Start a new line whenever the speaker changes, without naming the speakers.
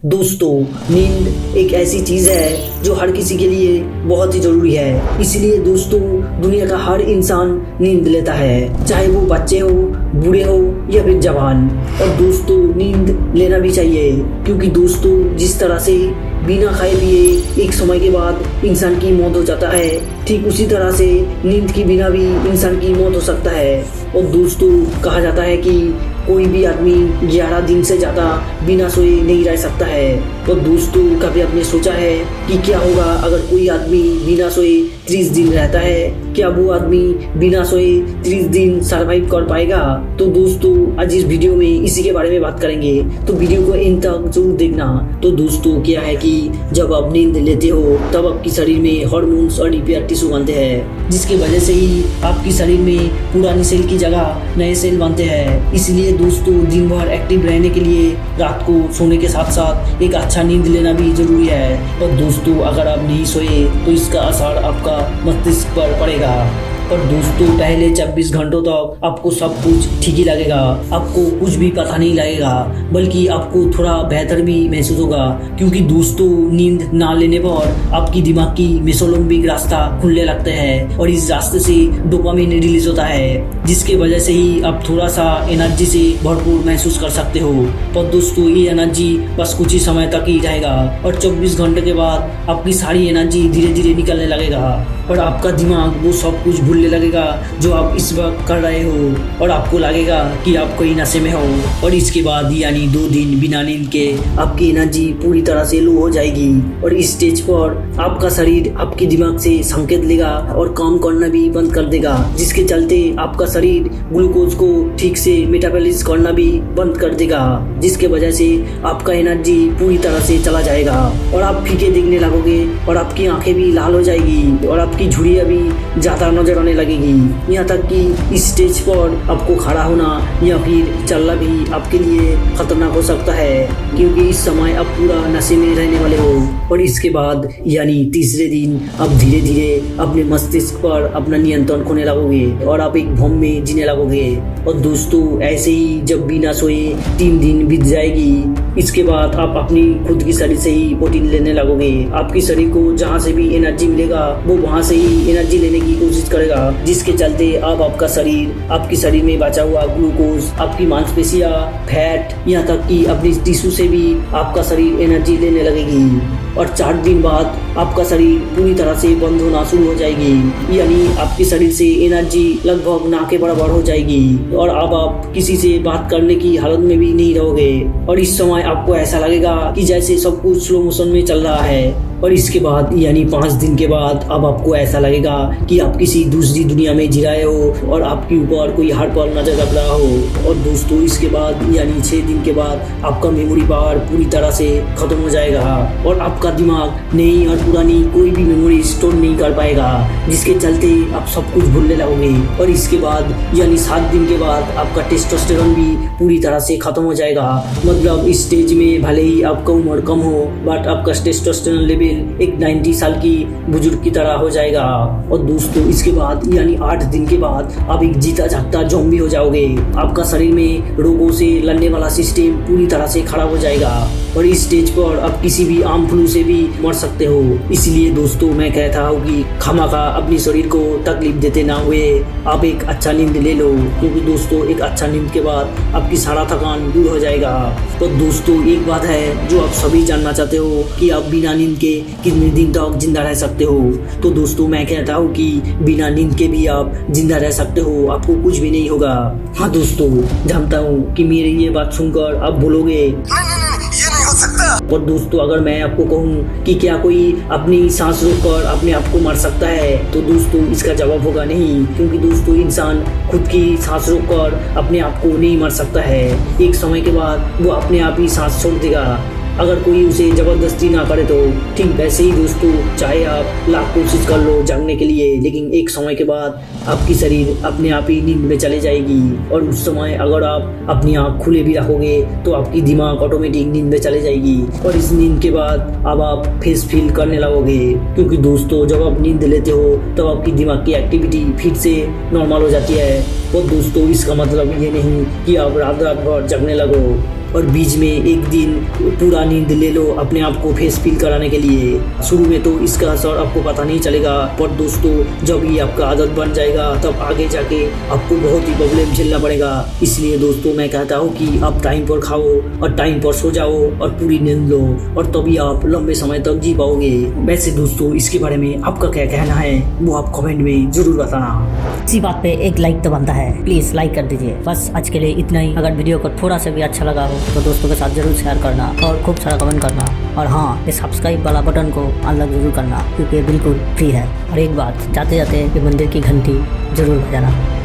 दोस्तों, नींद एक ऐसी चीज है जो हर किसी के लिए बहुत ही जरूरी है। इसलिए दोस्तों, दुनिया का हर इंसान नींद लेता है, चाहे वो बच्चे हो, बूढ़े हो या फिर जवान। और दोस्तों, नींद लेना भी चाहिए, क्योंकि दोस्तों जिस तरह से बिना खाए पिए एक समय के बाद इंसान की मौत हो जाता है, ठीक उसी तरह से नींद के बिना भी इंसान की मौत हो सकता है। और दोस्तों, कहा जाता है कि कोई भी आदमी 11 दिन से ज़्यादा बिना सोए नहीं रह सकता है। तो दोस्तों, कभी आपने सोचा है कि क्या होगा अगर कोई आदमी बिना सोए 30 दिन रहता है? क्या वो आदमी बिना सोए 30 दिन सरवाइव कर पाएगा? तो दोस्तों, आज इस वीडियो में इसी के बारे में बात करेंगे, तो वीडियो को एंड तक जरूर देखना। तो दोस्तों, क्या है कि जब आप नींद लेते हो तब आपके शरीर में हार्मोन्स और रिपेयर टिश्यू बनते हैं, जिसकी वजह से ही आपके शरीर में पुरानी सेल की जगह नए सेल बनते हैं। इसलिए दोस्तों, दिन भर एक्टिव रहने के लिए रात को सोने के साथ साथ एक अच्छा नींद लेना भी जरूरी है। और दोस्तों, अगर आप नहीं सोए तो इसका असर आपका मस्तिष्क पर पड़ेगा। और दोस्तों, पहले 24 घंटों तक आपको सब कुछ ठीक ही लगेगा, आपको कुछ भी पता नहीं लगेगा, बल्कि आपको थोड़ा बेहतर भी महसूस होगा। क्योंकि दोस्तों, नींद ना लेने पर आपकी दिमाग की मेसोलिम्बिक रास्ता खुलने लगते हैं और इस रास्ते से डोपामिन रिलीज होता है, जिसके वजह से ही आप थोड़ा सा एनर्जी से भरपूर महसूस कर सकते हो। पर दोस्तों, ये एनर्जी बस कुछ ही समय तक ही रहेगा और 24 घंटे के बाद आपकी सारी एनर्जी धीरे धीरे निकलने लगेगा और आपका दिमाग वो सब कुछ भूलने लगेगा जो आप इस वक्त कर रहे हो, और आपको लगेगा कि आप कोई नशे में हो। और इसके बाद यानी 2 दिन बिना नींद के आपकी एनर्जी पूरी तरह से लो हो जाएगी और इस स्टेज पर आपका शरीर आपके दिमाग से संकेत लेगा और काम करना भी बंद कर देगा, जिसके चलते आपका शरीर ग्लूकोज को ठीक से मेटाबॉलिज्म करना भी बंद कर देगा, जिसके वजह से आपका एनर्जी पूरी तरह से चला जाएगा और आप फीके दिखने लगोगे और आपकी आंखें भी लाल हो जाएगी और आपकी झुर्रियां भी ज्यादा नजर आने लगेगी। यहाँ तक कि इस स्टेज पर आपको खड़ा होना या फिर चलना भी आपके लिए खतरनाक हो सकता है, क्योंकि इस समय आप पूरा नशे में रहने वाले हो। और इसके बाद यानी तीसरे दिन आप धीरे धीरे अपने मस्तिष्क पर अपना नियंत्रण खोने लगोगे और आप एक भ्रम में जीने लगोगे। और दोस्तों, ऐसे ही जब बिना सोए 3 दिन बीत जाएगी, इसके बाद आप अपनी खुद की शरीर से ही प्रोटीन लेने लगोगे। आपके शरीर को जहाँ से भी एनर्जी मिलेगा वो वहाँ से ही एनर्जी लेने की कोशिश करेगा, जिसके चलते आप आपका शरीर आपके शरीर में बचा हुआ ग्लूकोज, आपकी मांसपेशियां, फैट, यहाँ तक कि अपनी टिश्यू से भी आपका शरीर एनर्जी लेने लगेगी। और 4 दिन बाद आपका शरीर पूरी तरह से बंद होना शुरू हो जाएगी, यानी आपके शरीर से एनर्जी लगभग ना के बराबर हो जाएगी और अब आप किसी से बात करने की हालत में भी नहीं रहोगे। और इस समय आपको ऐसा लगेगा कि जैसे सब कुछ स्लो मोशन में चल रहा है। और इसके बाद यानी 5 दिन के बाद अब आपको ऐसा लगेगा कि आप किसी दूसरी दुनिया में जी रहे हो और आपके ऊपर कोई हर पल नजर रख रहा हो। और दोस्तों, इसके बाद यानी 6 दिन के बाद आपका मेमोरी पावर पूरी तरह से खत्म हो जाएगा और आपका दिमाग नई और पुरानी कोई भी मेमोरी स्टोर नहीं कर पाएगा, जिसके चलते आप सब कुछ भूलने लगोगे। और इसके बाद यानी 7 दिन के बाद आपका टेस्टोस्टेरोन भी पूरी तरह से खत्म हो जाएगा। मतलब इस स्टेज में भले ही आपका उम्र कम हो, बट आपका टेस्टोस्टेरोन लेवल एक 90 साल की बुजुर्ग की तरह हो जाएगा। और दोस्तों, इसके बाद यानी 8 दिन के बाद आप एक जीता जागता ज़ॉम्बी हो जाओगे। आपका शरीर में रोगों से लड़ने वाला सिस्टम पूरी तरह से खराब हो जाएगा और इस स्टेज पर आप किसी भी आम फ्लू से भी मर सकते हो। इसलिए दोस्तों, मैं कहता हूँ कि खामखा अपने शरीर को तकलीफ देते ना हुए आप एक अच्छा नींद ले लो, क्योंकि दोस्तों, एक अच्छा नींद के बाद आपकी सारा थकान दूर हो जाएगा। तो दोस्तों, एक बात है जो आप सभी जानना चाहते हो कि आप बिना नींद के कितने दिन तक जिंदा रह सकते हो। तो दोस्तों, मैं कहता हूँ कि बिना नींद के भी आप जिंदा रह सकते हो, आपको कुछ भी नहीं होगा। हाँ दोस्तों, जानता हूँ कि मेरी ये बात सुनकर आप बोलोगे
ये नहीं हो सकता।
और दोस्तों, अगर मैं आपको कहूँ कि क्या कोई अपनी सांस रोककर अपने आप को मार सकता है, तो दोस्तों इसका जवाब होगा नहीं, क्योंकि दोस्तों इंसान खुद की सांस रोककर अपने आप को नहीं मार सकता है। एक समय के बाद वो अपने आप ही सांस छोड़ देगा, अगर कोई उसे जबरदस्ती ना करे तो। ठीक वैसे ही दोस्तों, चाहे आप लाख कोशिश कर लो जागने के लिए, लेकिन एक समय के बाद आपकी शरीर अपने आप ही नींद में चले जाएगी और उस समय अगर आप अपनी आँख खुले भी रखोगे तो आपकी दिमाग ऑटोमेटिक नींद में चले जाएगी और इस नींद के बाद अब आप फेस फील करने लगोगे, क्योंकि दोस्तों जब आप नींद लेते हो तब आपकी दिमाग की एक्टिविटी फिर से नॉर्मल हो जाती है। और दोस्तों, इसका मतलब ये नहीं कि आप रात रात भर जगने लगो। और बीच में एक दिन पूरा नींद ले लो अपने आप को फ्रेश फील कराने के लिए। शुरू में तो इसका असर आपको पता नहीं चलेगा, पर दोस्तों जब ये आपका आदत बन जाएगा तब आगे जाके आपको बहुत ही प्रॉब्लम झेलना पड़ेगा। इसलिए दोस्तों मैं कहता हूँ कि आप टाइम पर खाओ और टाइम पर सो जाओ और पूरी नींद लो, और तभी आप लंबे समय तक जी पाओगे। वैसे दोस्तों इसके बारे में आपका क्या कहना है वो आप कमेंट में जरूर बताना।
इसी बात पे एक लाइक तो बनता है, प्लीज लाइक कर दीजिए। बस आज के लिए इतना ही। अगर वीडियो को थोड़ा सा भी अच्छा लगा हो तो दोस्तों के साथ जरूर शेयर करना और खूब सारा कमेंट करना, और हाँ ये सब्सक्राइब वाला बटन को अनलॉक जरूर करना क्योंकि ये बिल्कुल फ्री है। और एक बात, जाते जाते ये मंदिर की घंटी जरूर बजाना।